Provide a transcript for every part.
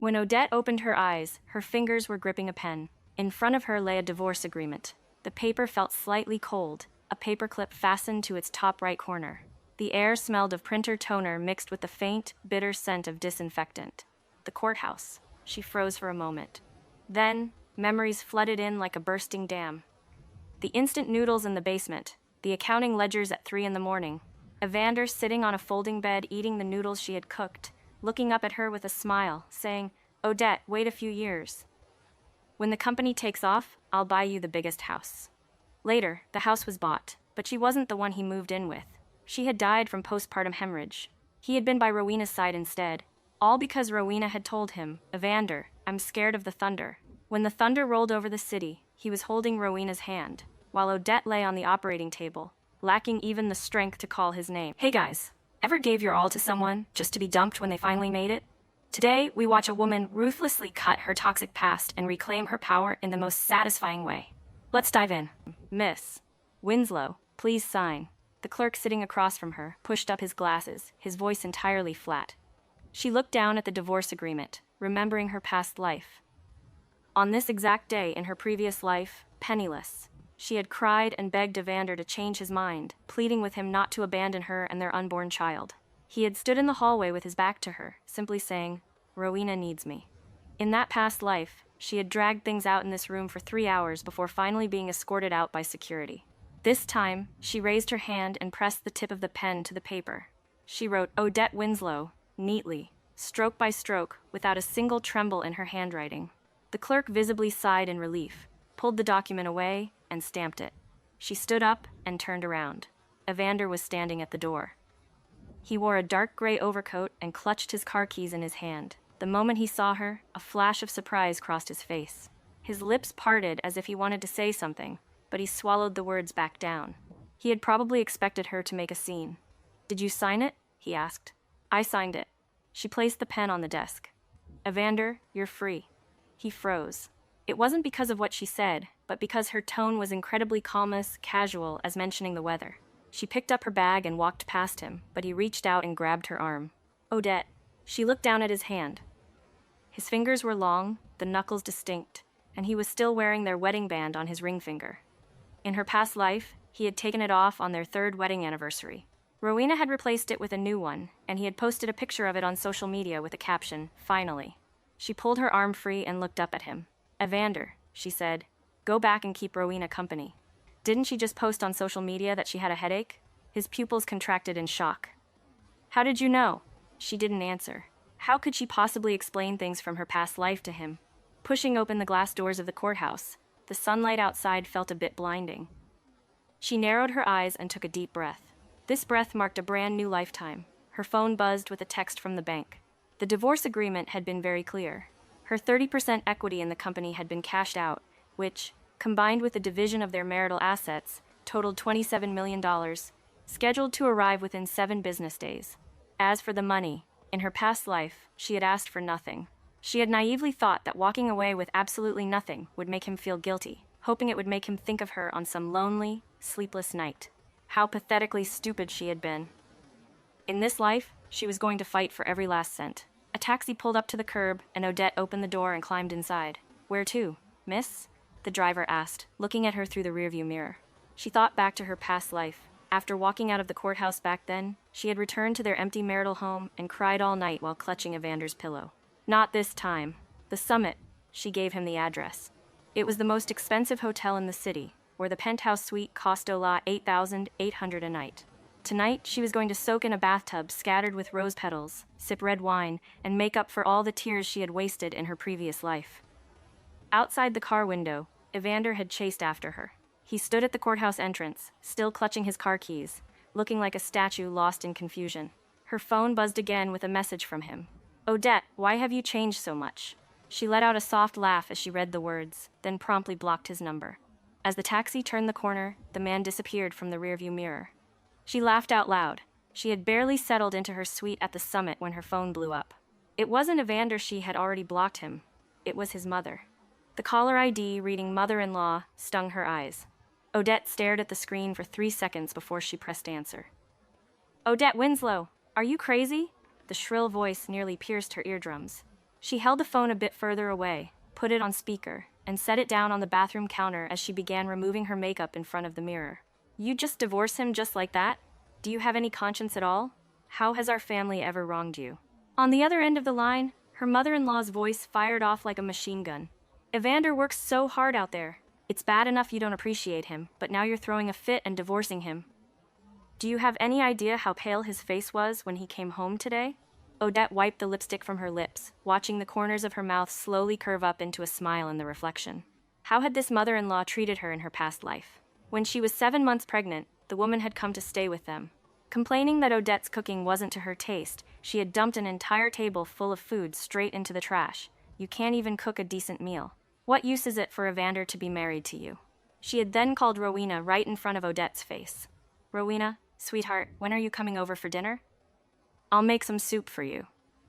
When Odette opened her eyes, her fingers were gripping a pen. In front of her lay a divorce agreement. The paper felt slightly cold, a paperclip fastened to its top right corner. The air smelled of printer toner mixed with the faint, bitter scent of disinfectant. The courthouse. She froze for a moment. Then, memories flooded in like a bursting dam. The instant noodles in the basement, the accounting ledgers at 3 in the morning, Evander sitting on a folding bed eating the noodles she had cooked, looking up at her with a smile, saying, "Odette, wait a few years. When the company takes off, I'll buy you the biggest house." Later, the house was bought, but she wasn't the one he moved in with. She had died from postpartum hemorrhage. He had been by Rowena's side instead, all because Rowena had told him, "Evander, I'm scared of the thunder." When the thunder rolled over the city, he was holding Rowena's hand, while Odette lay on the operating table, lacking even the strength to call his name. Hey guys, ever gave your all to someone just to be dumped when they finally made it? Today, we watch a woman ruthlessly cut her toxic past and reclaim her power in the most satisfying way. Let's dive in. Miss Winslow, please sign. The clerk sitting across from her pushed up his glasses, his voice entirely flat. She looked down at the divorce agreement, remembering her past life. On this exact day in her previous life, penniless, she had cried and begged Evander to change his mind, pleading with him not to abandon her and their unborn child. He had stood in the hallway with his back to her, simply saying, "Rowena needs me." In that past life, she had dragged things out in this room for 3 hours before finally being escorted out by security. This time, she raised her hand and pressed the tip of the pen to the paper. She wrote Odette Winslow, neatly, stroke by stroke, without a single tremble in her handwriting. The clerk visibly sighed in relief, pulled the document away, and stamped it. She stood up and turned around. Evander was standing at the door. He wore a dark gray overcoat and clutched his car keys in his hand. The moment he saw her, a flash of surprise crossed his face. His lips parted as if he wanted to say something, but he swallowed the words back down. He had probably expected her to make a scene. "Did you sign it?" he asked. "I signed it." She placed the pen on the desk. "Evander, you're free." He froze. It wasn't because of what she said, but because her tone was incredibly casual as mentioning the weather. She picked up her bag and walked past him, but he reached out and grabbed her arm. "Odette." She looked down at his hand. His fingers were long, the knuckles distinct, and he was still wearing their wedding band on his ring finger. In her past life, he had taken it off on their 3rd wedding anniversary. Rowena had replaced it with a new one, and he had posted a picture of it on social media with a caption, "Finally." She pulled her arm free and looked up at him. "Evander," she said, "go back and keep Rowena company." Didn't she just post on social media that she had a headache? His pupils contracted in shock. "How did you know?" She didn't answer. How could she possibly explain things from her past life to him? Pushing open the glass doors of the courthouse, the sunlight outside felt a bit blinding. She narrowed her eyes and took a deep breath. This breath marked a brand new lifetime. Her phone buzzed with a text from the bank. The divorce agreement had been very clear. Her 30% equity in the company had been cashed out, which, combined with the division of their marital assets, totaled $27 million, scheduled to arrive within 7 business days. As for the money, in her past life, she had asked for nothing. She had naively thought that walking away with absolutely nothing would make him feel guilty, hoping it would make him think of her on some lonely, sleepless night. How pathetically stupid she had been. In this life, she was going to fight for every last cent. A taxi pulled up to the curb, and Odette opened the door and climbed inside. "Where to, miss?" the driver asked, looking at her through the rearview mirror. She thought back to her past life. After walking out of the courthouse back then, she had returned to their empty marital home and cried all night while clutching Evander's pillow. Not this time. The Summit. She gave him the address. It was the most expensive hotel in the city, where the penthouse suite cost $8,800 a night. Tonight, she was going to soak in a bathtub scattered with rose petals, sip red wine, and make up for all the tears she had wasted in her previous life. Outside the car window, Evander had chased after her. He stood at the courthouse entrance, still clutching his car keys, looking like a statue lost in confusion. Her phone buzzed again with a message from him. "Odette, why have you changed so much?" She let out a soft laugh as she read the words, then promptly blocked his number. As the taxi turned the corner, the man disappeared from the rearview mirror. She laughed out loud. She had barely settled into her suite at the Summit when her phone blew up. It wasn't Evander, she had already blocked him. It was his mother. The caller ID reading mother-in-law stung her eyes. Odette stared at the screen for 3 seconds before she pressed answer. "Odette Winslow, are you crazy?" The shrill voice nearly pierced her eardrums. She held the phone a bit further away, put it on speaker, and set it down on the bathroom counter as she began removing her makeup in front of the mirror. You just divorce him just like that? Do you have any conscience at all? How has our family ever wronged you? On the other end of the line, her mother-in-law's voice fired off like a machine gun. Evander works so hard out there. It's bad enough you don't appreciate him, but now you're throwing a fit and divorcing him. Do you have any idea how pale his face was when he came home today? Odette wiped the lipstick from her lips, watching the corners of her mouth slowly curve up into a smile in the reflection. How had this mother-in-law treated her in her past life? When she was 7 months pregnant, the woman had come to stay with them. Complaining that Odette's cooking wasn't to her taste, she had dumped an entire table full of food straight into the trash. You can't even cook a decent meal. What use is it for Evander to be married to you? She had then called Rowena right in front of Odette's face. Rowena, sweetheart, when are you coming over for dinner? I'll make some soup for you.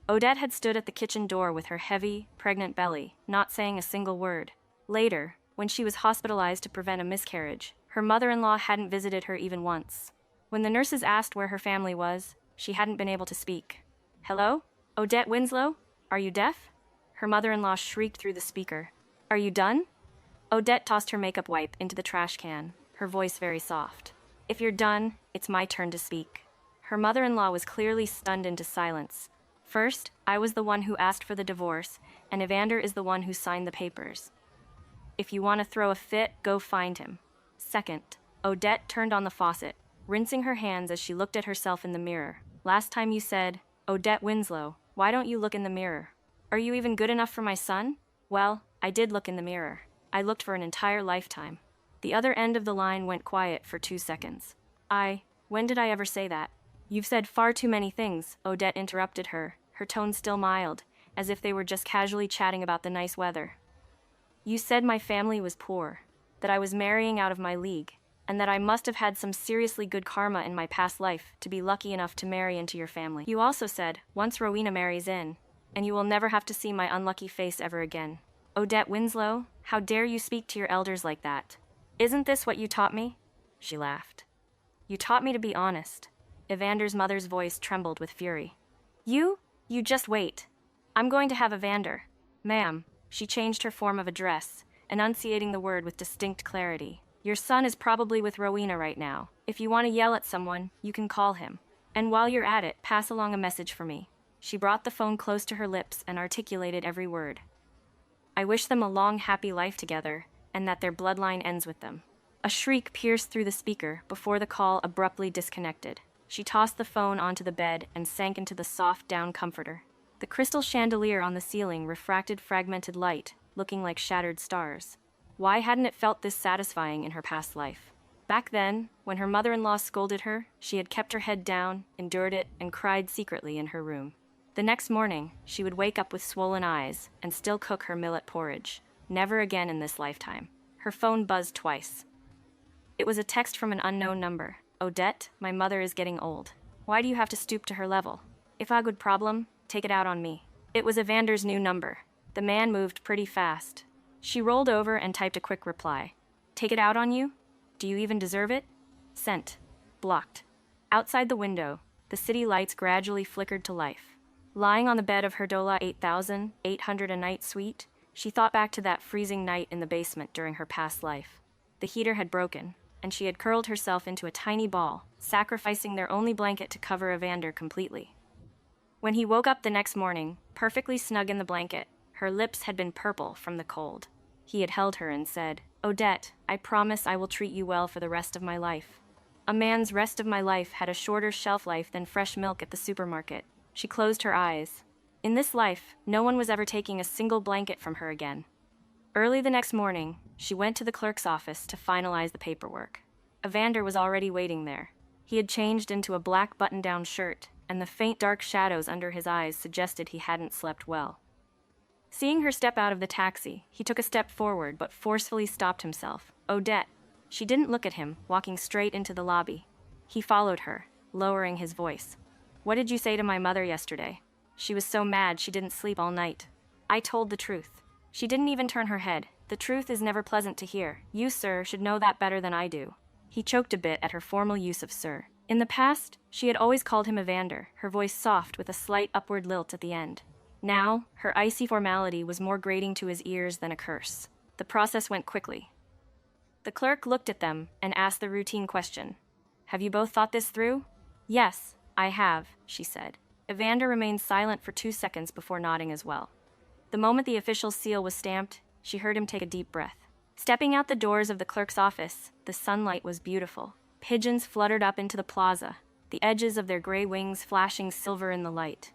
Odette had stood at the kitchen door with her heavy, pregnant belly, not saying a single word. Later, when she was hospitalized to prevent a miscarriage, her mother-in-law hadn't visited her even once. When the nurses asked where her family was, she hadn't been able to speak. Hello? Odette Winslow? Are you deaf? Her mother-in-law shrieked through the speaker. Are you done? Odette tossed her makeup wipe into the trash can, her voice very soft. If you're done, it's my turn to speak. Her mother-in-law was clearly stunned into silence. First, I was the one who asked for the divorce, and Evander is the one who signed the papers. If you want to throw a fit, go find him. Second, Odette turned on the faucet, rinsing her hands as she looked at herself in the mirror. Last time you said, Odette Winslow, why don't you look in the mirror? Are you even good enough for my son? Well, I did look in the mirror. I looked for an entire lifetime. The other end of the line went quiet for 2 seconds. When did I ever say that? You've said far too many things, Odette interrupted her, her tone still mild, as if they were just casually chatting about the nice weather. You said my family was poor, that I was marrying out of my league, and that I must have had some seriously good karma in my past life to be lucky enough to marry into your family. You also said, once Rowena marries in, and you will never have to see my unlucky face ever again. Odette Winslow, how dare you speak to your elders like that? Isn't this what you taught me? She laughed. You taught me to be honest. Evander's mother's voice trembled with fury. You just wait. I'm going to have Evander. Ma'am, she changed her form of address, enunciating the word with distinct clarity. Your son is probably with Rowena right now. If you want to yell at someone, you can call him. And while you're at it, pass along a message for me. She brought the phone close to her lips and articulated every word. I wish them a long, happy life together, and that their bloodline ends with them. A shriek pierced through the speaker before the call abruptly disconnected. She tossed the phone onto the bed and sank into the soft down comforter. The crystal chandelier on the ceiling refracted fragmented light, looking like shattered stars. Why hadn't it felt this satisfying in her past life? Back then, when her mother-in-law scolded her, she had kept her head down, endured it, and cried secretly in her room. The next morning, she would wake up with swollen eyes and still cook her millet porridge. Never again in this lifetime. Her phone buzzed twice. It was a text from an unknown number. Odette, my mother is getting old. Why do you have to stoop to her level? If I good problem, take it out on me. It was Evander's new number. The man moved pretty fast. She rolled over and typed a quick reply. Take it out on you? Do you even deserve it? Sent. Blocked. Outside the window, the city lights gradually flickered to life. Lying on the bed of her Dola 8,800 a night suite, she thought back to that freezing night in the basement during her past life. The heater had broken, and she had curled herself into a tiny ball, sacrificing their only blanket to cover Evander completely. When he woke up the next morning, perfectly snug in the blanket, her lips had been purple from the cold. He had held her and said, Odette, I promise I will treat you well for the rest of my life. A man's rest of my life had a shorter shelf life than fresh milk at the supermarket. She closed her eyes. In this life, no one was ever taking a single blanket from her again. Early the next morning, she went to the clerk's office to finalize the paperwork. Evander was already waiting there. He had changed into a black button-down shirt, and the faint dark shadows under his eyes suggested he hadn't slept well. Seeing her step out of the taxi, he took a step forward but forcefully stopped himself. Odette. She didn't look at him, walking straight into the lobby. He followed her, lowering his voice. What did you say to my mother yesterday? She was so mad she didn't sleep all night. I told the truth. She didn't even turn her head. The truth is never pleasant to hear. You, sir, should know that better than I do. He choked a bit at her formal use of sir. In the past, she had always called him Evander, her voice soft with a slight upward lilt at the end. Now, her icy formality was more grating to his ears than a curse. The process went quickly. The clerk looked at them and asked the routine question. Have you both thought this through? Yes, I have, she said. Evander remained silent for 2 seconds before nodding as well. The moment the official seal was stamped, she heard him take a deep breath. Stepping out the doors of the clerk's office, the sunlight was beautiful. Pigeons fluttered up into the plaza, the edges of their gray wings flashing silver in the light.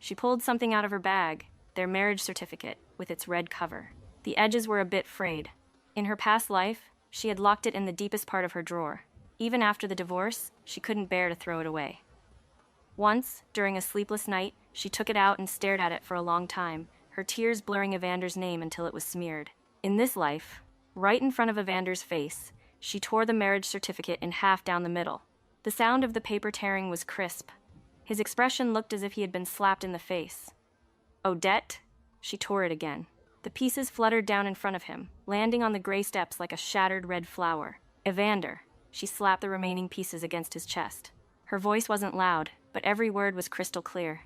She pulled something out of her bag, their marriage certificate, with its red cover. The edges were a bit frayed. In her past life, she had locked it in the deepest part of her drawer. Even after the divorce, she couldn't bear to throw it away. Once, during a sleepless night, she took it out and stared at it for a long time, her tears blurring Evander's name until it was smeared. In this life, right in front of Evander's face, she tore the marriage certificate in half down the middle. The sound of the paper tearing was crisp. His expression looked as if he had been slapped in the face. Odette? She tore it again. The pieces fluttered down in front of him, landing on the gray steps like a shattered red flower. Evander. She slapped the remaining pieces against his chest. Her voice wasn't loud, but every word was crystal clear.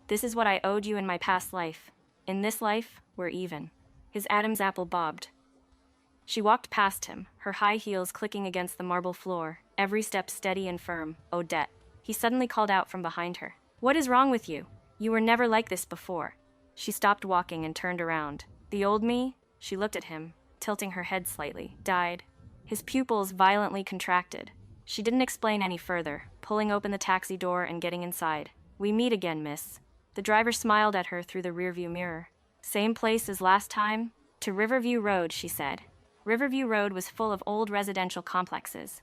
This is what I owed you in my past life. In this life, we're even. His Adam's apple bobbed. She walked past him, her high heels clicking against the marble floor, every step steady and firm. Odette. He suddenly called out from behind her. What is wrong with you? You were never like this before. She stopped walking and turned around. The old me, she looked at him, tilting her head slightly, died. His pupils violently contracted. She didn't explain any further, pulling open the taxi door and getting inside. We meet again, miss. The driver smiled at her through the rearview mirror. Same place as last time? To Riverview Road, she said. Riverview Road was full of old residential complexes.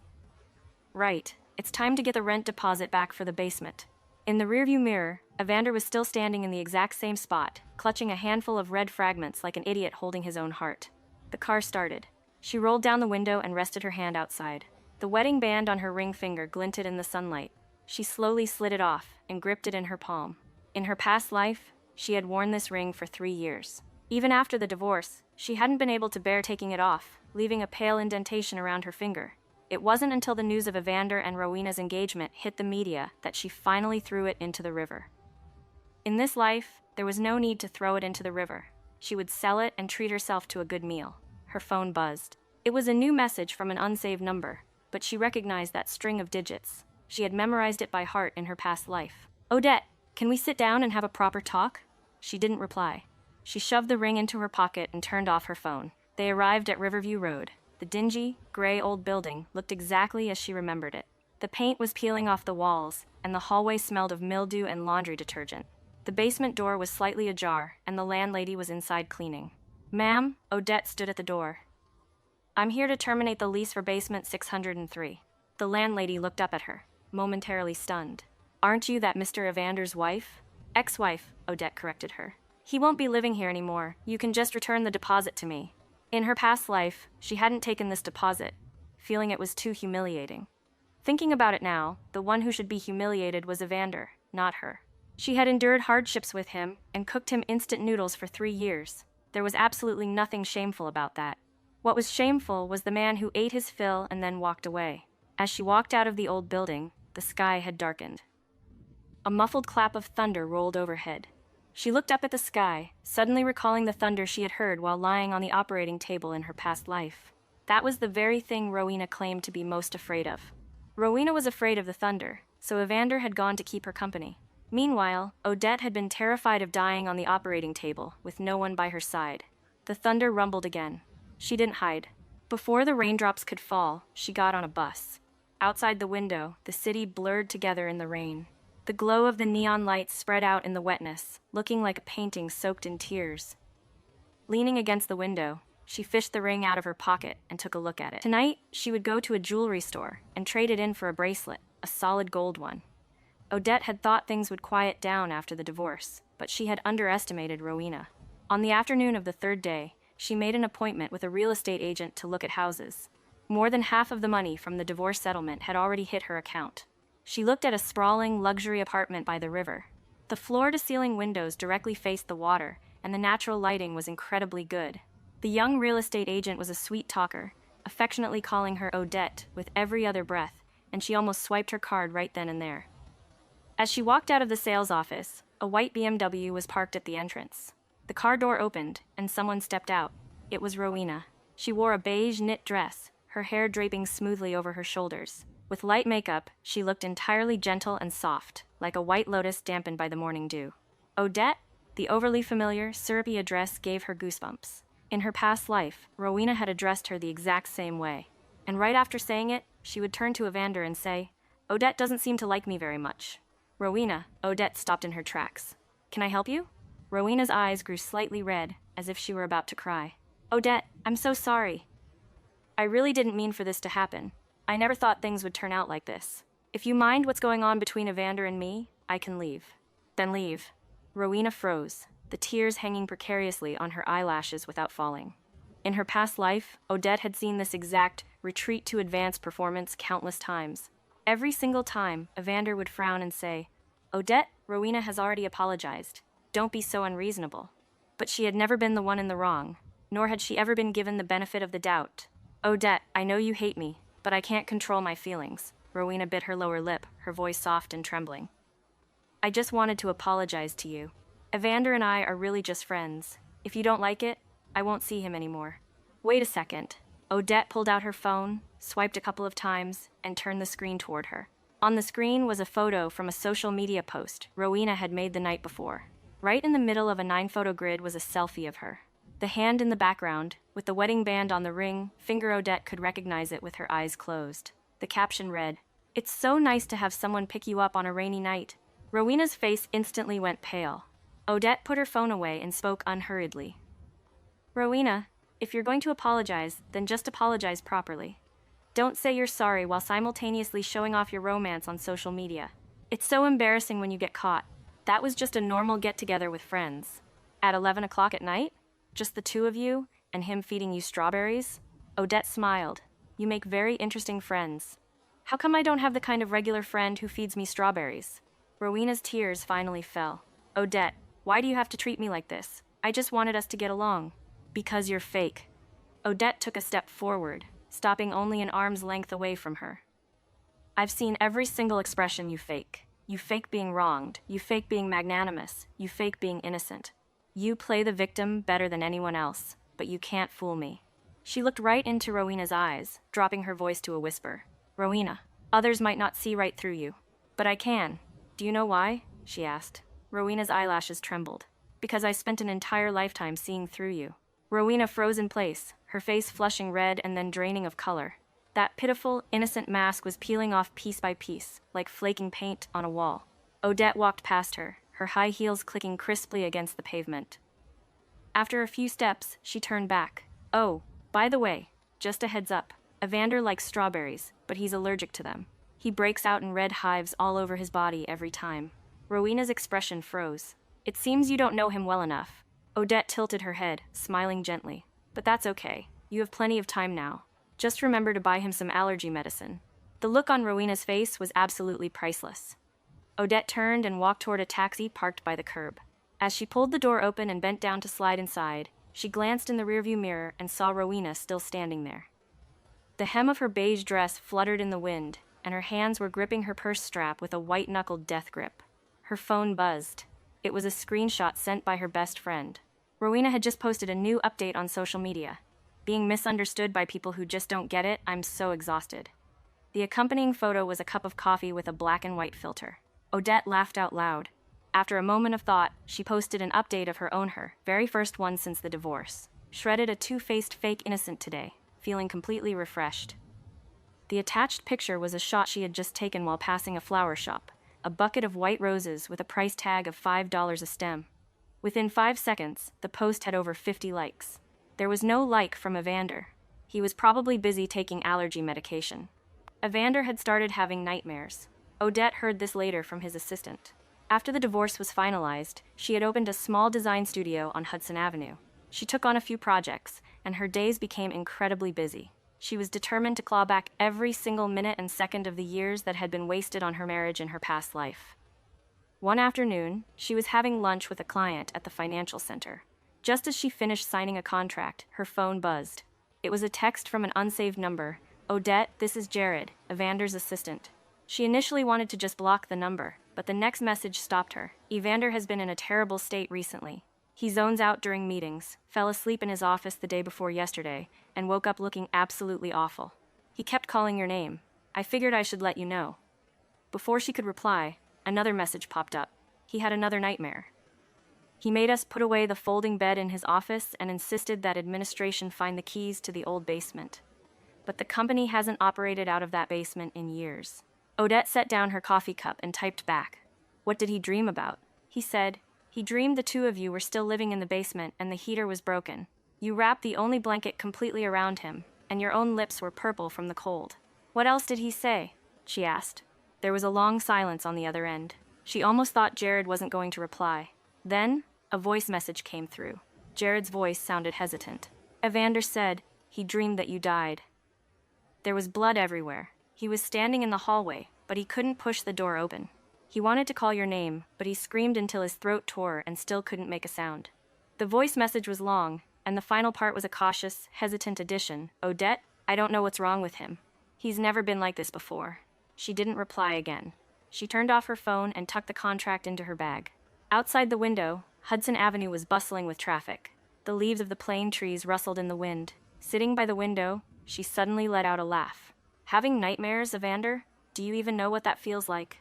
Right. It's time to get the rent deposit back for the basement. In the rearview mirror, Evander was still standing in the exact same spot, clutching a handful of red fragments like an idiot holding his own heart. The car started. She rolled down the window and rested her hand outside. The wedding band on her ring finger glinted in the sunlight. She slowly slid it off and gripped it in her palm. In her past life, she had worn this ring for 3 years. Even after the divorce, she hadn't been able to bear taking it off, leaving a pale indentation around her finger. It wasn't until the news of Evander and Rowena's engagement hit the media that she finally threw it into the river. In this life, there was no need to throw it into the river. She would sell it and treat herself to a good meal. Her phone buzzed. It was a new message from an unsaved number, but she recognized that string of digits. She had memorized it by heart in her past life. Odette, can we sit down and have a proper talk? She didn't reply. She shoved the ring into her pocket and turned off her phone. They arrived at Riverview Road. The dingy, gray old building looked exactly as she remembered it. The paint was peeling off the walls, and the hallway smelled of mildew and laundry detergent. The basement door was slightly ajar, and the landlady was inside cleaning. Ma'am, Odette stood at the door. I'm here to terminate the lease for basement 603. The landlady looked up at her, momentarily stunned. Aren't you that Mr. Evander's wife? Ex-wife, Odette corrected her. He won't be living here anymore. You can just return the deposit to me. In her past life, she hadn't taken this deposit, feeling it was too humiliating. Thinking about it now, the one who should be humiliated was Evander, not her. She had endured hardships with him and cooked him instant noodles for 3 years. There was absolutely nothing shameful about that. What was shameful was the man who ate his fill and then walked away. As she walked out of the old building, the sky had darkened. A muffled clap of thunder rolled overhead. She looked up at the sky, suddenly recalling the thunder she had heard while lying on the operating table in her past life. That was the very thing Rowena claimed to be most afraid of. Rowena was afraid of the thunder, so Evander had gone to keep her company. Meanwhile, Odette had been terrified of dying on the operating table, with no one by her side. The thunder rumbled again. She didn't hide. Before the raindrops could fall, she got on a bus. Outside the window, the city blurred together in the rain. The glow of the neon lights spread out in the wetness, looking like a painting soaked in tears. Leaning against the window, she fished the ring out of her pocket and took a look at it. Tonight, she would go to a jewelry store and trade it in for a bracelet, a solid gold one. Odette had thought things would quiet down after the divorce, but she had underestimated Rowena. On the afternoon of the 3rd day, she made an appointment with a real estate agent to look at houses. More than half of the money from the divorce settlement had already hit her account. She looked at a sprawling, luxury apartment by the river. The floor-to-ceiling windows directly faced the water, and the natural lighting was incredibly good. The young real estate agent was a sweet talker, affectionately calling her Odette with every other breath, and she almost swiped her card right then and there. As she walked out of the sales office, a white BMW was parked at the entrance. The car door opened, and someone stepped out. It was Rowena. She wore a beige knit dress, her hair draping smoothly over her shoulders. With light makeup, she looked entirely gentle and soft, like a white lotus dampened by the morning dew. Odette, the overly familiar, syrupy address gave her goosebumps. In her past life, Rowena had addressed her the exact same way. And right after saying it, she would turn to Evander and say, "Odette doesn't seem to like me very much." "Rowena," Odette stopped in her tracks. "Can I help you?" Rowena's eyes grew slightly red, as if she were about to cry. "Odette, I'm so sorry. I really didn't mean for this to happen. I never thought things would turn out like this. If you mind what's going on between Evander and me, I can leave." "Then leave." Rowena froze, the tears hanging precariously on her eyelashes without falling. In her past life, Odette had seen this exact retreat to advance performance countless times. Every single time, Evander would frown and say, "Odette, Rowena has already apologized. Don't be so unreasonable." But she had never been the one in the wrong, nor had she ever been given the benefit of the doubt. "Odette, I know you hate me, but I can't control my feelings." Rowena bit her lower lip, her voice soft and trembling. "I just wanted to apologize to you. Evander and I are really just friends. If you don't like it, I won't see him anymore." "Wait a second." Odette pulled out her phone, swiped a couple of times, and turned the screen toward her. On the screen was a photo from a social media post Rowena had made the night before. Right in the middle of a 9-photo grid was a selfie of her. The hand in the background, with the wedding band on the ring, Odette could recognize it with her eyes closed. The caption read, "It's so nice to have someone pick you up on a rainy night." Rowena's face instantly went pale. Odette put her phone away and spoke unhurriedly. "Rowena, if you're going to apologize, then just apologize properly. Don't say you're sorry while simultaneously showing off your romance on social media. It's so embarrassing when you get caught. That was just a normal get-together with friends. At 11 o'clock at night? Just the two of you, and him feeding you strawberries?" Odette smiled. "You make very interesting friends. How come I don't have the kind of regular friend who feeds me strawberries?" Rowena's tears finally fell. "Odette, why do you have to treat me like this? I just wanted us to get along." "Because you're fake." Odette took a step forward, stopping only an arm's length away from her. "I've seen every single expression you fake. You fake being wronged. You fake being magnanimous. You fake being innocent. You play the victim better than anyone else, but you can't fool me." She looked right into Rowena's eyes, dropping her voice to a whisper. "Rowena, others might not see right through you, but I can. Do you know why?" she asked. Rowena's eyelashes trembled. "Because I spent an entire lifetime seeing through you." Rowena froze in place, her face flushing red and then draining of color. That pitiful, innocent mask was peeling off piece by piece, like flaking paint on a wall. Odette walked past her, her high heels clicking crisply against the pavement. After a few steps, she turned back. "Oh, by the way, just a heads up. Evander likes strawberries, but he's allergic to them. He breaks out in red hives all over his body every time." Rowena's expression froze. "It seems you don't know him well enough." Odette tilted her head, smiling gently. "But that's okay. You have plenty of time now. Just remember to buy him some allergy medicine." The look on Rowena's face was absolutely priceless. Odette turned and walked toward a taxi parked by the curb. As she pulled the door open and bent down to slide inside, she glanced in the rearview mirror and saw Rowena still standing there. The hem of her beige dress fluttered in the wind, and her hands were gripping her purse strap with a white-knuckled death grip. Her phone buzzed. It was a screenshot sent by her best friend. Rowena had just posted a new update on social media. "Being misunderstood by people who just don't get it, I'm so exhausted." The accompanying photo was a cup of coffee with a black and white filter. Odette laughed out loud. After a moment of thought, she posted an update of her own very first one since the divorce. Shredded a two-faced fake innocent today, feeling completely refreshed. The attached picture was a shot she had just taken while passing a flower shop. A bucket of white roses with a price tag of $5 a stem. Within 5 seconds, the post had over 50 likes. There was no like from Evander. He was probably busy taking allergy medication. Evander had started having nightmares. Odette heard this later from his assistant. After the divorce was finalized, she had opened a small design studio on Hudson Avenue. She took on a few projects, and her days became incredibly busy. She was determined to claw back every single minute and second of the years that had been wasted on her marriage in her past life. One afternoon, she was having lunch with a client at the financial center. Just as she finished signing a contract, her phone buzzed. It was a text from an unsaved number. "Odette, this is Jared, Evander's assistant." She initially wanted to just block the number, But the next message stopped her. Evander has been in a terrible state recently. He zones out during meetings, fell asleep in his office the day before yesterday, and woke up looking absolutely awful. He kept calling your name. I figured I should let you know. Before she could reply, another message popped up. He had another nightmare. He made us put away the folding bed in his office and insisted that administration find the keys to the old basement. But the company hasn't operated out of that basement in years. Odette set down her coffee cup and typed back. What did he dream about? He said, he dreamed the two of you were still living in the basement and the heater was broken. You wrapped the only blanket completely around him, and your own lips were purple from the cold. What else did he say? She asked. There was a long silence on the other end. She almost thought Jared wasn't going to reply. Then, a voice message came through. Jared's voice sounded hesitant. Evander said, he dreamed that you died. There was blood everywhere. He was standing in the hallway, but he couldn't push the door open. He wanted to call your name, but he screamed until his throat tore and still couldn't make a sound. The voice message was long, and the final part was a cautious, hesitant addition. Odette, I don't know what's wrong with him. He's never been like this before. She didn't reply again. She turned off her phone and tucked the contract into her bag. Outside the window, Hudson Avenue was bustling with traffic. The leaves of the plane trees rustled in the wind. Sitting by the window, she suddenly let out a laugh. Having nightmares, Evander? Do you even know what that feels like?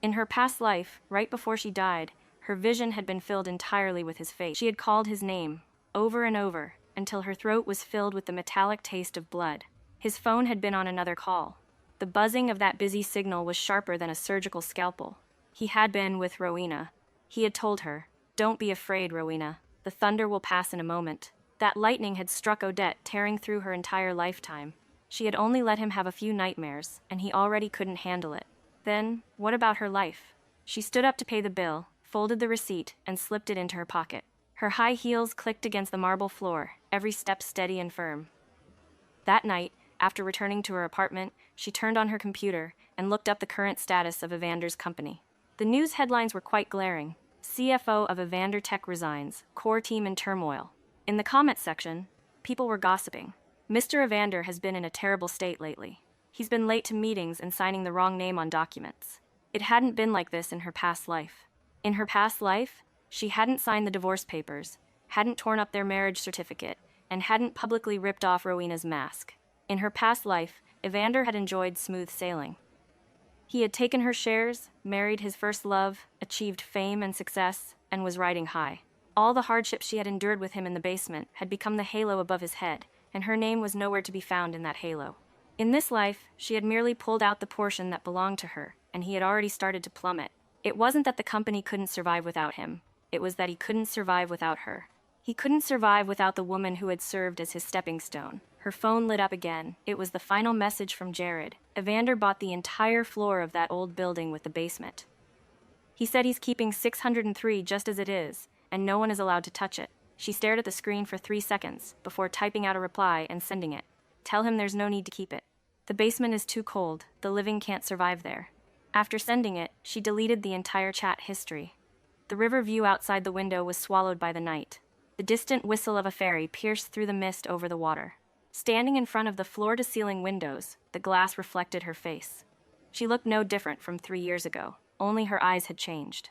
In her past life, right before she died, her vision had been filled entirely with his face. She had called his name, over and over, until her throat was filled with the metallic taste of blood. His phone had been on another call. The buzzing of that busy signal was sharper than a surgical scalpel. He had been with Rowena. He had told her, don't be afraid, Rowena. The thunder will pass in a moment. That lightning had struck Odette, tearing through her entire lifetime. She had only let him have a few nightmares, and he already couldn't handle it. Then, what about her life? She stood up to pay the bill, folded the receipt, and slipped it into her pocket. Her high heels clicked against the marble floor, every step steady and firm. That night, after returning to her apartment, she turned on her computer and looked up the current status of Evander's company. The news headlines were quite glaring. CFO of Evander Tech resigns, core team in turmoil. In the comments section, people were gossiping. Mr. Evander has been in a terrible state lately. He's been late to meetings and signing the wrong name on documents. It hadn't been like this in her past life. In her past life, she hadn't signed the divorce papers, hadn't torn up their marriage certificate, and hadn't publicly ripped off Rowena's mask. In her past life, Evander had enjoyed smooth sailing. He had taken her shares, married his first love, achieved fame and success, and was riding high. All the hardships she had endured with him in the basement had become the halo above his head, and her name was nowhere to be found in that halo. In this life, she had merely pulled out the portion that belonged to her, and he had already started to plummet. It wasn't that the company couldn't survive without him. It was that he couldn't survive without her. He couldn't survive without the woman who had served as his stepping stone. Her phone lit up again. It was the final message from Jared. Evander bought the entire floor of that old building with the basement. He said he's keeping 603 just as it is, and no one is allowed to touch it. She stared at the screen for 3 seconds before typing out a reply and sending it. Tell him there's no need to keep it. The basement is too cold. The living can't survive there. After sending it, she deleted the entire chat history. The river view outside the window was swallowed by the night. The distant whistle of a ferry pierced through the mist over the water. Standing in front of the floor-to-ceiling windows, the glass reflected her face. She looked no different from 3 years ago, only her eyes had changed.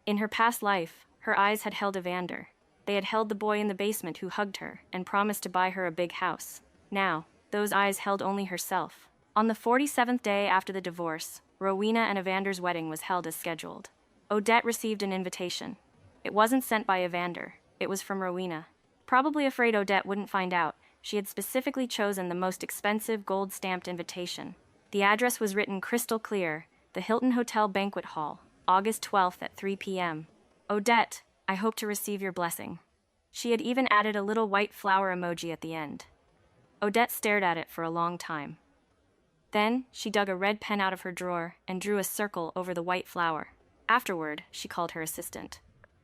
In her past life, her eyes had held Evander. They had held the boy in the basement who hugged her and promised to buy her a big house. Now, those eyes held only herself. On the 47th day after the divorce, Rowena and Evander's wedding was held as scheduled. Odette received an invitation. It wasn't sent by Evander. It was from Rowena. Probably afraid Odette wouldn't find out, she had specifically chosen the most expensive gold-stamped invitation. The address was written crystal clear, the Hilton Hotel Banquet Hall, August 12th at 3 p.m. Odette, I hope to receive your blessing. She had even added a little white flower emoji at the end. Odette stared at it for a long time. Then, she dug a red pen out of her drawer and drew a circle over the white flower. Afterward, she called her assistant.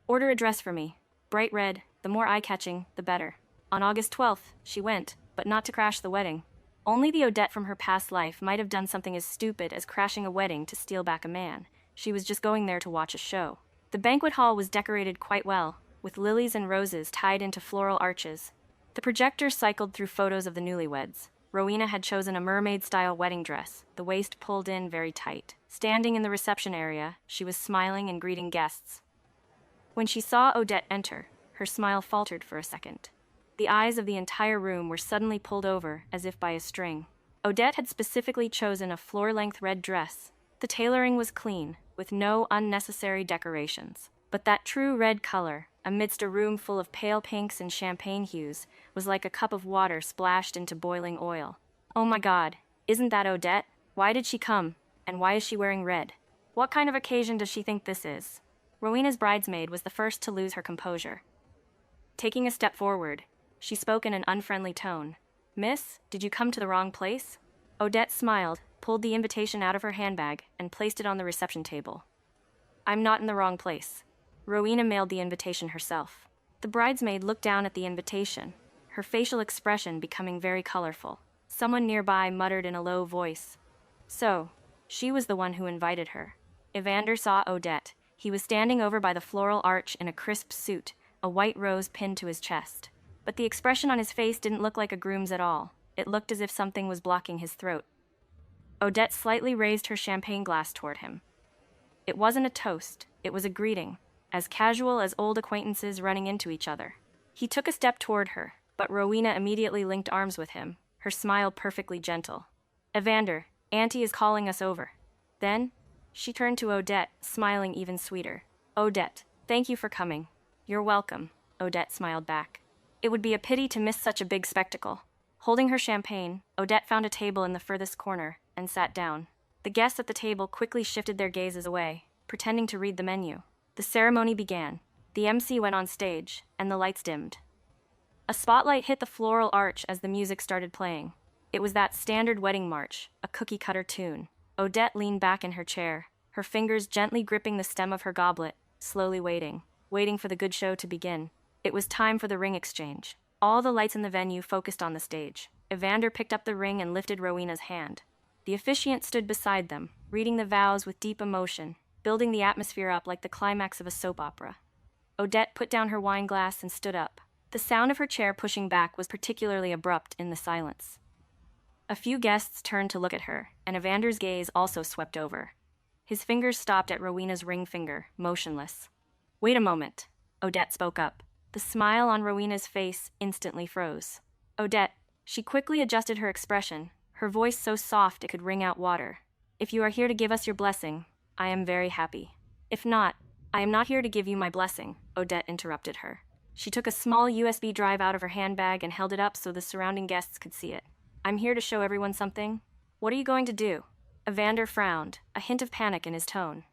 Order a dress for me. Bright red, the more eye-catching, the better. On August 12th, she went, but not to crash the wedding. Only the Odette from her past life might have done something as stupid as crashing a wedding to steal back a man. She was just going there to watch a show. The banquet hall was decorated quite well, with lilies and roses tied into floral arches. The projector cycled through photos of the newlyweds. Rowena had chosen a mermaid-style wedding dress, the waist pulled in very tight. Standing in the reception area, she was smiling and greeting guests. When she saw Odette enter, her smile faltered for a second. The eyes of the entire room were suddenly pulled over, as if by a string. Odette had specifically chosen a floor-length red dress. The tailoring was clean, with no unnecessary decorations. But that true red color, amidst a room full of pale pinks and champagne hues, was like a cup of water splashed into boiling oil. Oh my God, isn't that Odette? Why did she come? And why is she wearing red? What kind of occasion does she think this is? Rowena's bridesmaid was the first to lose her composure. Taking a step forward, she spoke in an unfriendly tone. Miss, did you come to the wrong place? Odette smiled, pulled the invitation out of her handbag, and placed it on the reception table. I'm not in the wrong place. Rowena mailed the invitation herself. The bridesmaid looked down at the invitation, her facial expression becoming very colorful. Someone nearby muttered in a low voice. So, she was the one who invited her. Evander saw Odette. He was standing over by the floral arch in a crisp suit, a white rose pinned to his chest. But the expression on his face didn't look like a groom's at all. It looked as if something was blocking his throat. Odette slightly raised her champagne glass toward him. It wasn't a toast, it was a greeting, as casual as old acquaintances running into each other. He took a step toward her, but Rowena immediately linked arms with him, her smile perfectly gentle. Evander, Auntie is calling us over. Then, she turned to Odette, smiling even sweeter. Odette, thank you for coming. You're welcome, Odette smiled back. It would be a pity to miss such a big spectacle. Holding her champagne, Odette found a table in the furthest corner and sat down. The guests at the table quickly shifted their gazes away, pretending to read the menu. The ceremony began. The MC went on stage, and the lights dimmed. A spotlight hit the floral arch as the music started playing. It was that standard wedding march, a cookie-cutter tune. Odette leaned back in her chair, her fingers gently gripping the stem of her goblet, slowly waiting for the good show to begin. It was time for the ring exchange. All the lights in the venue focused on the stage. Evander picked up the ring and lifted Rowena's hand. The officiant stood beside them, reading the vows with deep emotion, building the atmosphere up like the climax of a soap opera. Odette put down her wine glass and stood up. The sound of her chair pushing back was particularly abrupt in the silence. A few guests turned to look at her, and Evander's gaze also swept over. His fingers stopped at Rowena's ring finger, motionless. Wait a moment, Odette spoke up. The smile on Rowena's face instantly froze. Odette, she quickly adjusted her expression, her voice so soft it could wring out water. If you are here to give us your blessing, I am very happy. If not, I am not here to give you my blessing, Odette interrupted her. She took a small USB drive out of her handbag and held it up so the surrounding guests could see it. I'm here to show everyone something. What are you going to do? Evander frowned, a hint of panic in his tone.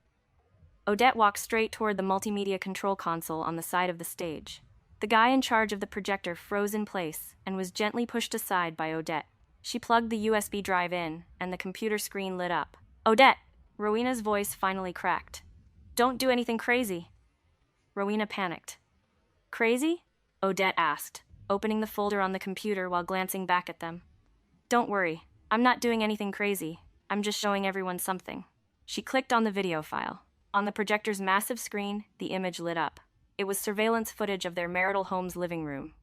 Odette walked straight toward the multimedia control console on the side of the stage. The guy in charge of the projector froze in place and was gently pushed aside by Odette. She plugged the USB drive in, and the computer screen lit up. Odette! Rowena's voice finally cracked. Don't do anything crazy. Rowena panicked. Crazy? Odette asked, opening the folder on the computer while glancing back at them. Don't worry, I'm not doing anything crazy. I'm just showing everyone something. She clicked on the video file. On the projector's massive screen, the image lit up. It was surveillance footage of their marital home's living room.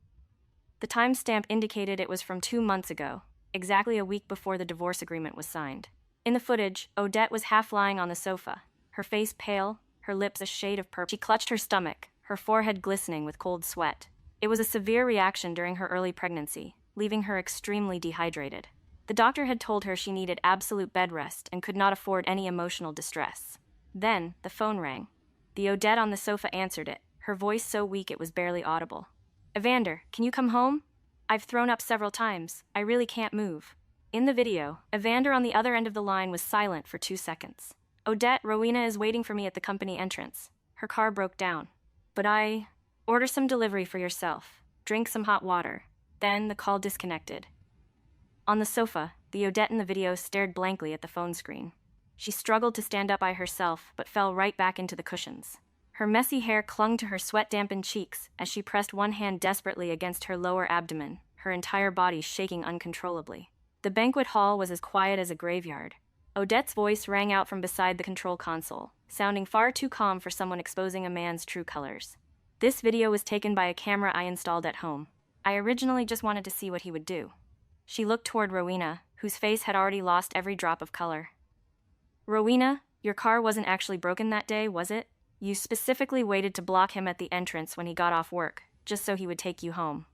The timestamp indicated it was from 2 months ago, exactly a week before the divorce agreement was signed. In the footage, Odette was half lying on the sofa, her face pale, her lips a shade of purple. She clutched her stomach, her forehead glistening with cold sweat. It was a severe reaction during her early pregnancy, leaving her extremely dehydrated. The doctor had told her she needed absolute bed rest and could not afford any emotional distress. Then, the phone rang. The Odette on the sofa answered it, her voice so weak it was barely audible. Evander, can you come home? I've thrown up several times. I really can't move. In the video, Evander on the other end of the line was silent for 2 seconds. Odette, Rowena is waiting for me at the company entrance. Her car broke down. But order some delivery for yourself. Drink some hot water. Then the call disconnected. On the sofa, the Odette in the video stared blankly at the phone screen. She struggled to stand up by herself, but fell right back into the cushions. Her messy hair clung to her sweat-dampened cheeks as she pressed one hand desperately against her lower abdomen, her entire body shaking uncontrollably. The banquet hall was as quiet as a graveyard. Odette's voice rang out from beside the control console, sounding far too calm for someone exposing a man's true colors. This video was taken by a camera I installed at home. I originally just wanted to see what he would do. She looked toward Rowena, whose face had already lost every drop of color. Rowena, your car wasn't actually broken that day, was it? You specifically waited to block him at the entrance when he got off work, just so he would take you home.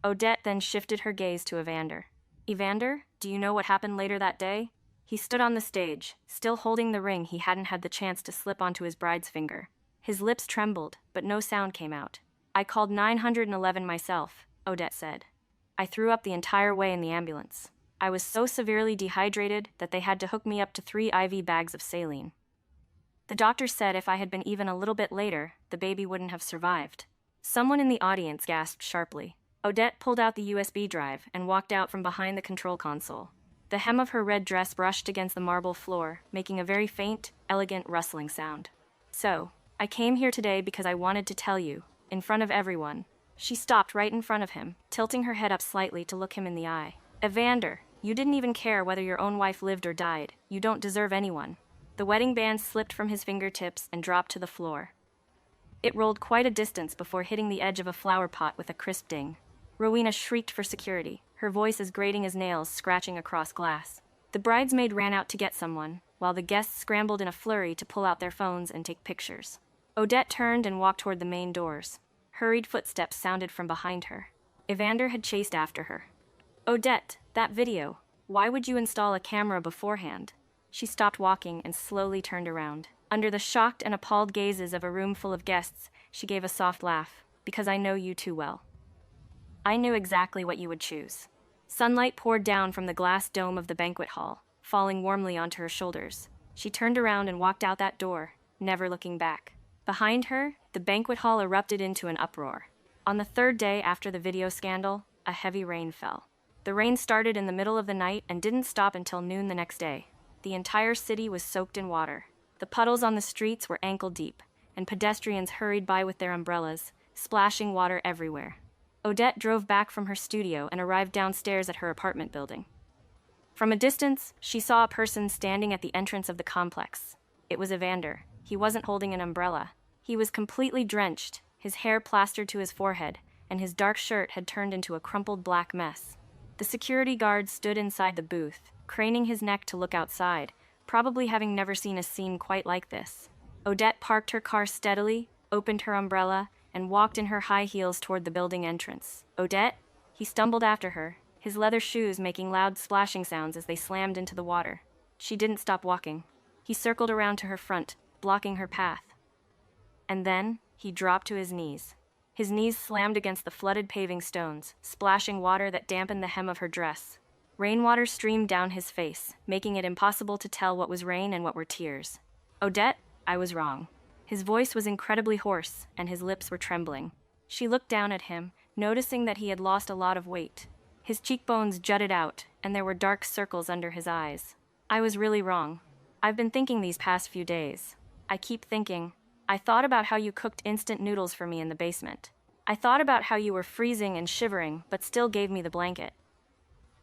Odette then shifted her gaze to Evander. Evander, do you know what happened later that day? He stood on the stage, still holding the ring he hadn't had the chance to slip onto his bride's finger. His lips trembled, but no sound came out. I called 911 myself, Odette said. I threw up the entire way in the ambulance. I was so severely dehydrated that they had to hook me up to 3 IV bags of saline. The doctor said if I had been even a little bit later, the baby wouldn't have survived. Someone in the audience gasped sharply. Odette pulled out the USB drive and walked out from behind the control console. The hem of her red dress brushed against the marble floor, making a very faint, elegant rustling sound. So, I came here today because I wanted to tell you, in front of everyone. She stopped right in front of him, tilting her head up slightly to look him in the eye. Evander, you didn't even care whether your own wife lived or died. You don't deserve anyone. The wedding band slipped from his fingertips and dropped to the floor. It rolled quite a distance before hitting the edge of a flower pot with a crisp ding. Rowena shrieked for security, her voice as grating as nails scratching across glass. The bridesmaid ran out to get someone, while the guests scrambled in a flurry to pull out their phones and take pictures. Odette turned and walked toward the main doors. Hurried footsteps sounded from behind her. Evander had chased after her. Odette, that video. Why would you install a camera beforehand? She stopped walking and slowly turned around. Under the shocked and appalled gazes of a room full of guests, she gave a soft laugh. Because I know you too well. I knew exactly what you would choose. Sunlight poured down from the glass dome of the banquet hall, falling warmly onto her shoulders. She turned around and walked out that door, never looking back. Behind her, the banquet hall erupted into an uproar. On the 3rd day after the video scandal, a heavy rain fell. The rain started in the middle of the night and didn't stop until noon the next day. The entire city was soaked in water. The puddles on the streets were ankle deep, and pedestrians hurried by with their umbrellas, splashing water everywhere. Odette drove back from her studio and arrived downstairs at her apartment building. From a distance, she saw a person standing at the entrance of the complex. It was Evander. He wasn't holding an umbrella. He was completely drenched, his hair plastered to his forehead, and his dark shirt had turned into a crumpled black mess. The security guard stood inside the booth, craning his neck to look outside, probably having never seen a scene quite like this. Odette parked her car steadily, opened her umbrella, and walked in her high heels toward the building entrance. Odette? He stumbled after her, his leather shoes making loud splashing sounds as they slammed into the water. She didn't stop walking. He circled around to her front, blocking her path. And then, he dropped to his knees. His knees slammed against the flooded paving stones, splashing water that dampened the hem of her dress. Rainwater streamed down his face, making it impossible to tell what was rain and what were tears. Odette, I was wrong. His voice was incredibly hoarse, and his lips were trembling. She looked down at him, noticing that he had lost a lot of weight. His cheekbones jutted out, and there were dark circles under his eyes. I was really wrong. I've been thinking these past few days. I keep thinking. I thought about how you cooked instant noodles for me in the basement. I thought about how you were freezing and shivering, but still gave me the blanket.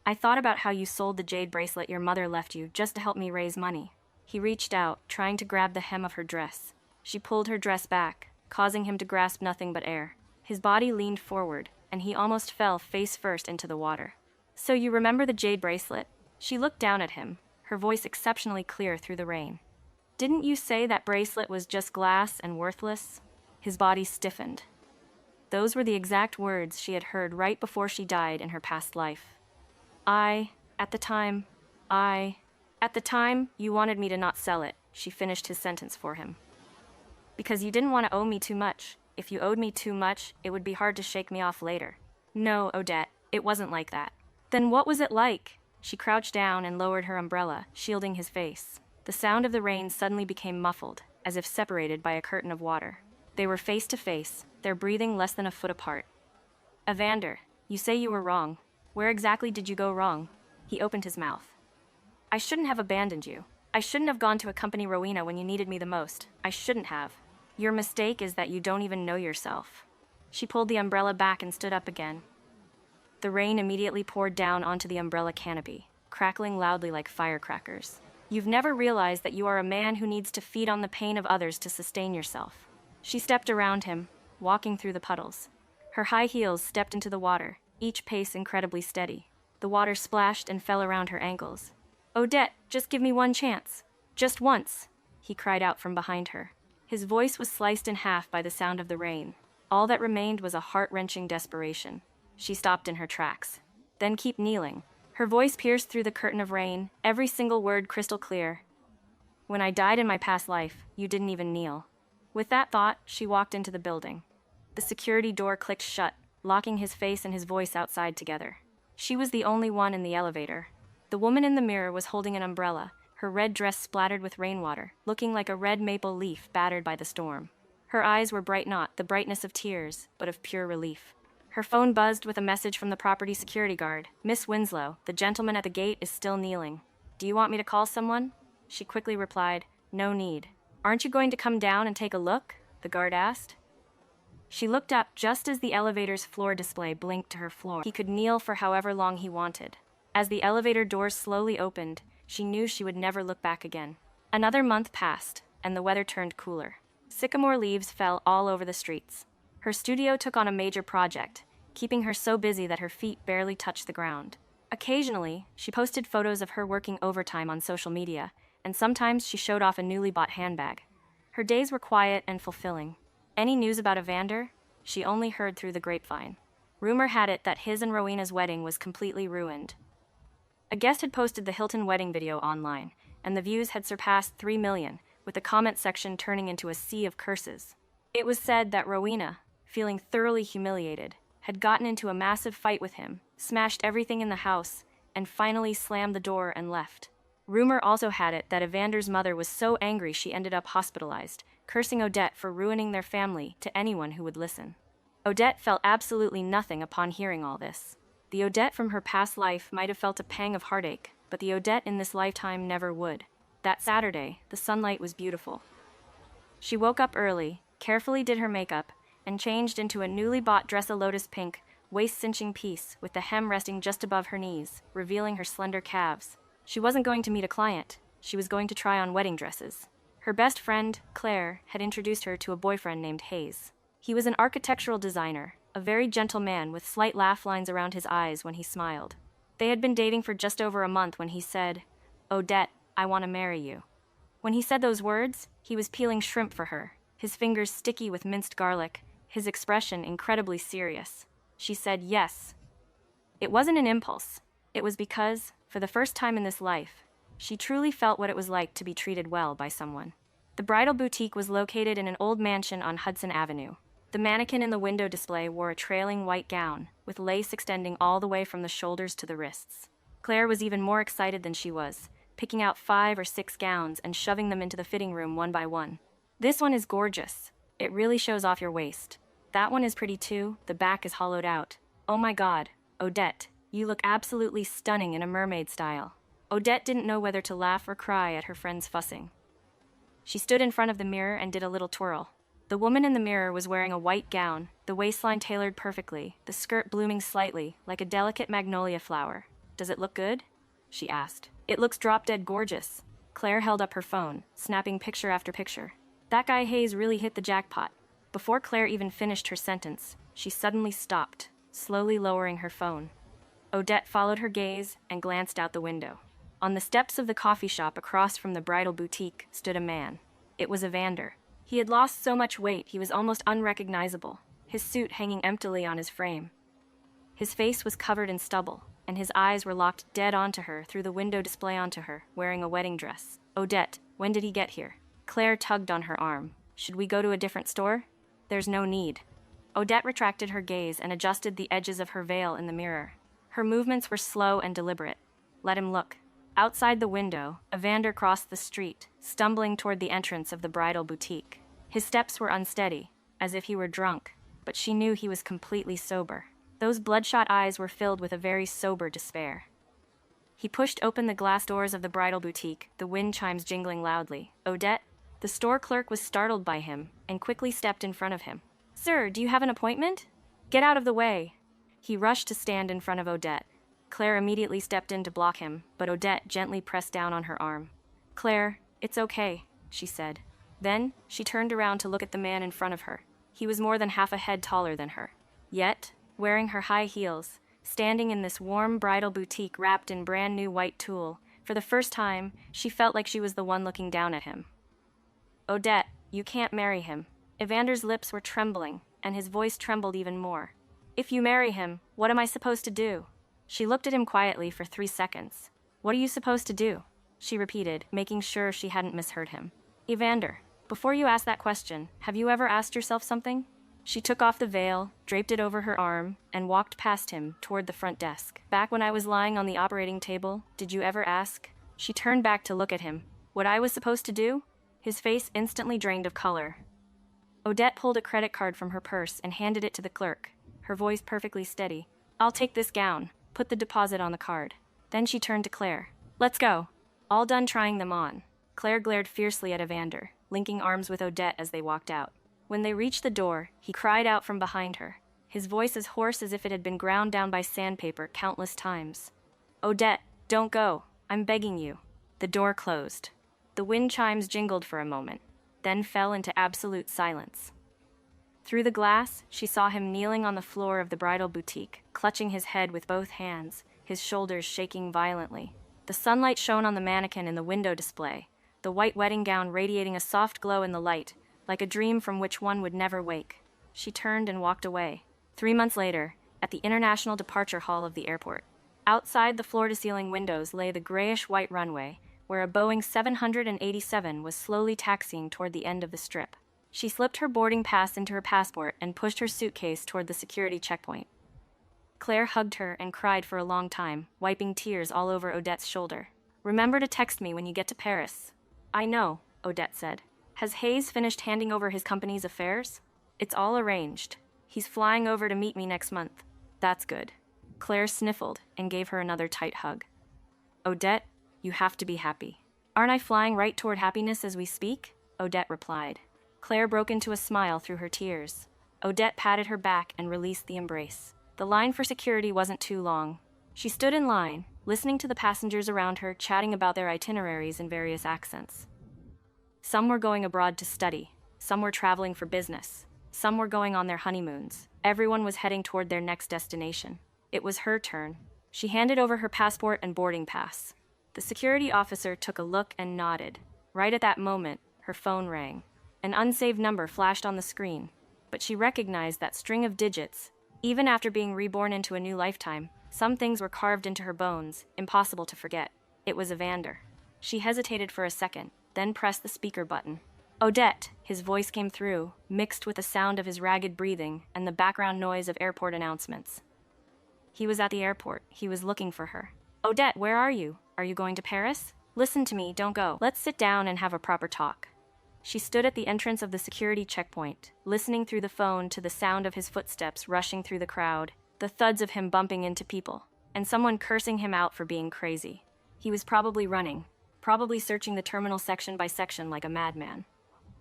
I thought about how you sold the jade bracelet your mother left you just to help me raise money. He reached out, trying to grab the hem of her dress. She pulled her dress back, causing him to grasp nothing but air. His body leaned forward, and he almost fell face first into the water. So you remember the jade bracelet? She looked down at him, her voice exceptionally clear through the rain. Didn't you say that bracelet was just glass and worthless? His body stiffened. Those were the exact words she had heard right before she died in her past life. At the time, you wanted me to not sell it, she finished his sentence for him. Because you didn't want to owe me too much. If you owed me too much, it would be hard to shake me off later. No, Odette, it wasn't like that. Then what was it like? She crouched down and lowered her umbrella, shielding his face. The sound of the rain suddenly became muffled, as if separated by a curtain of water. They were face to face, their breathing less than a foot apart. Evander, you say you were wrong. Where exactly did you go wrong? He opened his mouth. I shouldn't have abandoned you. I shouldn't have gone to accompany Rowena when you needed me the most. I shouldn't have. Your mistake is that you don't even know yourself. She pulled the umbrella back and stood up again. The rain immediately poured down onto the umbrella canopy, crackling loudly like firecrackers. You've never realized that you are a man who needs to feed on the pain of others to sustain yourself. She stepped around him, walking through the puddles. Her high heels stepped into the water, each pace incredibly steady. The water splashed and fell around her ankles. "Odette, just give me one chance. Just once," he cried out from behind her. His voice was sliced in half by the sound of the rain. All that remained was a heart-wrenching desperation. She stopped in her tracks. "Then keep kneeling." Her voice pierced through the curtain of rain, every single word crystal clear. "When I died in my past life, you didn't even kneel." With that thought, she walked into the building. The security door clicked shut, locking his face and his voice outside together. She was the only one in the elevator. The woman in the mirror was holding an umbrella, her red dress splattered with rainwater, looking like a red maple leaf battered by the storm. Her eyes were bright, not the brightness of tears, but of pure relief. Her phone buzzed with a message from the property security guard. "Miss Winslow, the gentleman at the gate is still kneeling. Do you want me to call someone?" She quickly replied, "No need." "Aren't you going to come down and take a look?" the guard asked. She looked up just as the elevator's floor display blinked to her floor. He could kneel for however long he wanted. As the elevator doors slowly opened, she knew she would never look back again. Another month passed, and the weather turned cooler. Sycamore leaves fell all over the streets. Her studio took on a major project, keeping her so busy that her feet barely touched the ground. Occasionally, she posted photos of her working overtime on social media, and sometimes she showed off a newly bought handbag. Her days were quiet and fulfilling. Any news about Evander? She only heard through the grapevine. Rumor had it that his and Rowena's wedding was completely ruined. A guest had posted the Hilton wedding video online, and the views had surpassed 3 million, with the comment section turning into a sea of curses. It was said that Rowena, feeling thoroughly humiliated, had gotten into a massive fight with him, smashed everything in the house, and finally slammed the door and left. Rumor also had it that Evander's mother was so angry she ended up hospitalized, cursing Odette for ruining their family to anyone who would listen. Odette felt absolutely nothing upon hearing all this. The Odette from her past life might have felt a pang of heartache, but the Odette in this lifetime never would. That Saturday, the sunlight was beautiful. She woke up early, carefully did her makeup, and changed into a newly bought dress, a lotus pink, waist-cinching piece with the hem resting just above her knees, revealing her slender calves. She wasn't going to meet a client. She was going to try on wedding dresses. Her best friend, Claire, had introduced her to a boyfriend named Hayes. He was an architectural designer, a very gentle man with slight laugh lines around his eyes when he smiled. They had been dating for just over a month when he said, "Odette, I want to marry you." When he said those words, he was peeling shrimp for her, his fingers sticky with minced garlic, his expression incredibly serious. She said yes. It wasn't an impulse. It was because, for the first time in this life, she truly felt what it was like to be treated well by someone. The bridal boutique was located in an old mansion on Hudson Avenue. The mannequin in the window display wore a trailing white gown, with lace extending all the way from the shoulders to the wrists. Claire was even more excited than she was, picking out 5 or 6 gowns and shoving them into the fitting room one by one. "This one is gorgeous. It really shows off your waist. That one is pretty too, the back is hollowed out. Oh my God, Odette, you look absolutely stunning in a mermaid style." Odette didn't know whether to laugh or cry at her friend's fussing. She stood in front of the mirror and did a little twirl. The woman in the mirror was wearing a white gown, the waistline tailored perfectly, the skirt blooming slightly, like a delicate magnolia flower. "Does it look good?" she asked. "It looks drop-dead gorgeous." Claire held up her phone, snapping picture after picture. That guy Hayes really hit the jackpot. Before Claire even finished her sentence, she suddenly stopped, slowly lowering her phone. Odette followed her gaze and glanced out the window. On the steps of the coffee shop across from the bridal boutique stood a man. It was Evander. He had lost so much weight he was almost unrecognizable, his suit hanging emptily on his frame. His face was covered in stubble, and his eyes were locked dead onto her through the window display onto her, wearing a wedding dress. "Odette, when did he get here?" Claire tugged on her arm. "Should we go to a different store?" "There's no need." Odette retracted her gaze and adjusted the edges of her veil in the mirror. Her movements were slow and deliberate. "Let him look." Outside the window, Evander crossed the street, stumbling toward the entrance of the bridal boutique. His steps were unsteady, as if he were drunk, but she knew he was completely sober. Those bloodshot eyes were filled with a very sober despair. He pushed open the glass doors of the bridal boutique, the wind chimes jingling loudly. "Odette?" The store clerk was startled by him and quickly stepped in front of him. "Sir, do you have an appointment?" "Get out of the way." He rushed to stand in front of Odette. Claire immediately stepped in to block him, but Odette gently pressed down on her arm. "Claire, it's okay," she said. Then, she turned around to look at the man in front of her. He was more than half a head taller than her. Yet, wearing her high heels, standing in this warm bridal boutique wrapped in brand new white tulle. For the first time, she felt like she was the one looking down at him. Odette, you can't marry him. Evander's lips were trembling, and his voice trembled even more. If you marry him, what am I supposed to do? She looked at him quietly for 3 seconds. What are you supposed to do? She repeated, making sure she hadn't misheard him. Evander, before you ask that question, have you ever asked yourself something? She took off the veil, draped it over her arm, and walked past him toward the front desk. Back when I was lying on the operating table, did you ever ask? She turned back to look at him. What I was supposed to do? His face instantly drained of color. Odette pulled a credit card from her purse and handed it to the clerk, her voice perfectly steady. I'll take this gown. Put the deposit on the card. Then she turned to Claire. Let's go. All done trying them on. Claire glared fiercely at Evander, linking arms with Odette as they walked out. When they reached the door, he cried out from behind her, his voice as hoarse as if it had been ground down by sandpaper countless times. Odette, don't go. I'm begging you. The door closed. The wind chimes jingled for a moment, then fell into absolute silence. Through the glass, she saw him kneeling on the floor of the bridal boutique, clutching his head with both hands, his shoulders shaking violently. The sunlight shone on the mannequin in the window display, the white wedding gown radiating a soft glow in the light, like a dream from which one would never wake. She turned and walked away. 3 months later, at the International Departure Hall of the airport. Outside the floor-to-ceiling windows lay the grayish-white runway, where a Boeing 787 was slowly taxiing toward the end of the strip. She slipped her boarding pass into her passport and pushed her suitcase toward the security checkpoint. Claire hugged her and cried for a long time, wiping tears all over Odette's shoulder. Remember to text me when you get to Paris. I know, Odette said. Has Hayes finished handing over his company's affairs? It's all arranged. He's flying over to meet me next month. That's good. Claire sniffled and gave her another tight hug. Odette, you have to be happy. Aren't I flying right toward happiness as we speak? Odette replied. Claire broke into a smile through her tears. Odette patted her back and released the embrace. The line for security wasn't too long. She stood in line, listening to the passengers around her chatting about their itineraries in various accents. Some were going abroad to study. Some were traveling for business. Some were going on their honeymoons. Everyone was heading toward their next destination. It was her turn. She handed over her passport and boarding pass. The security officer took a look and nodded. Right at that moment, her phone rang. An unsaved number flashed on the screen, but she recognized that string of digits. Even after being reborn into a new lifetime, some things were carved into her bones, impossible to forget. It was Evander. She hesitated for a second, then pressed the speaker button. Odette, his voice came through, mixed with the sound of his ragged breathing and the background noise of airport announcements. He was at the airport. He was looking for her. Odette, where are you? Are you going to Paris? Listen to me, don't go. Let's sit down and have a proper talk. She stood at the entrance of the security checkpoint, listening through the phone to the sound of his footsteps rushing through the crowd, the thuds of him bumping into people, and someone cursing him out for being crazy. He was probably running, probably searching the terminal section by section like a madman.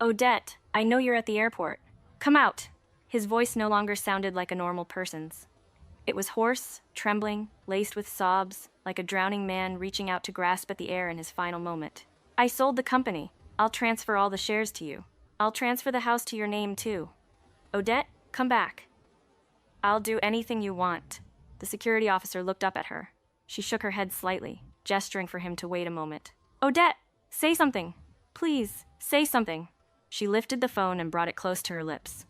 Odette, I know you're at the airport. Come out. His voice no longer sounded like a normal person's. It was hoarse, trembling, laced with sobs, like a drowning man reaching out to grasp at the air in his final moment. I sold the company. I'll transfer all the shares to you. I'll transfer the house to your name, too. Odette, come back. I'll do anything you want. The security officer looked up at her. She shook her head slightly, gesturing for him to wait a moment. Odette, say something. Please, say something. She lifted the phone and brought it close to her lips.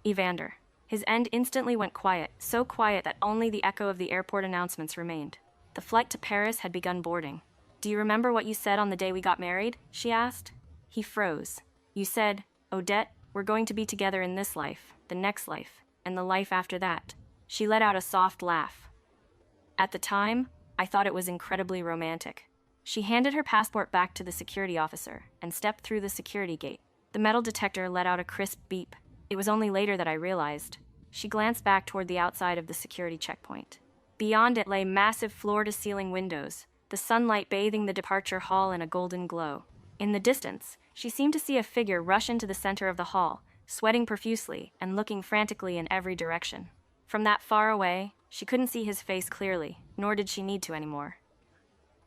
Evander. His end instantly went quiet, so quiet that only the echo of the airport announcements remained. The flight to Paris had begun boarding. Do you remember what you said on the day we got married? She asked. He froze. You said, Odette, we're going to be together in this life, the next life, and the life after that. She let out a soft laugh. At the time, I thought it was incredibly romantic. She handed her passport back to the security officer and stepped through the security gate. The metal detector let out a crisp beep. It was only later that I realized. She glanced back toward the outside of the security checkpoint. Beyond it lay massive floor-to-ceiling windows, the sunlight bathing the departure hall in a golden glow. In the distance, she seemed to see a figure rush into the center of the hall, sweating profusely and looking frantically in every direction. From that far away, she couldn't see his face clearly, nor did she need to anymore.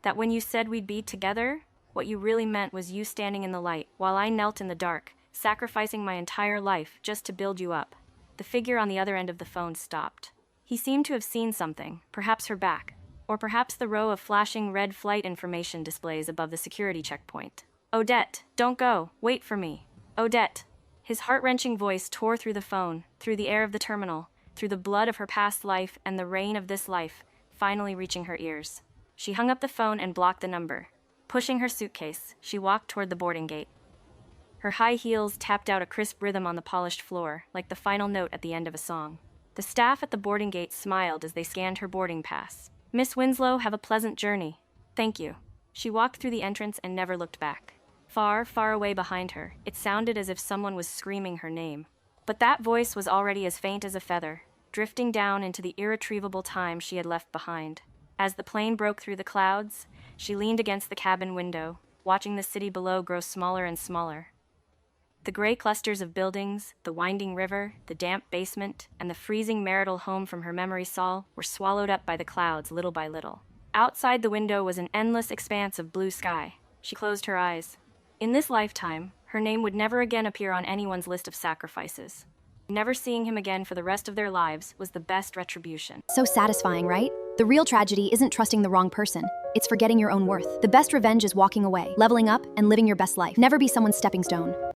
That when you said we'd be together, what you really meant was you standing in the light, while I knelt in the dark, sacrificing my entire life just to build you up. The figure on the other end of the phone stopped. He seemed to have seen something, perhaps her back, or perhaps the row of flashing red flight information displays above the security checkpoint. Odette, don't go, wait for me. Odette. His heart-wrenching voice tore through the phone, through the air of the terminal, through the blood of her past life and the rain of this life, finally reaching her ears. She hung up the phone and blocked the number. Pushing her suitcase, she walked toward the boarding gate. Her high heels tapped out a crisp rhythm on the polished floor, like the final note at the end of a song. The staff at the boarding gate smiled as they scanned her boarding pass. Miss Winslow, have a pleasant journey. Thank you. She walked through the entrance and never looked back. Far, far away behind her, it sounded as if someone was screaming her name. But that voice was already as faint as a feather, drifting down into the irretrievable time she had left behind. As the plane broke through the clouds, she leaned against the cabin window, watching the city below grow smaller and smaller. The gray clusters of buildings, the winding river, the damp basement, and the freezing marital home from her memory saw were swallowed up by the clouds little by little. Outside the window was an endless expanse of blue sky. She closed her eyes. In this lifetime, her name would never again appear on anyone's list of sacrifices. Never seeing him again for the rest of their lives was the best retribution. So satisfying, right? The real tragedy isn't trusting the wrong person. It's forgetting your own worth. The best revenge is walking away, leveling up, and living your best life. Never be someone's stepping stone.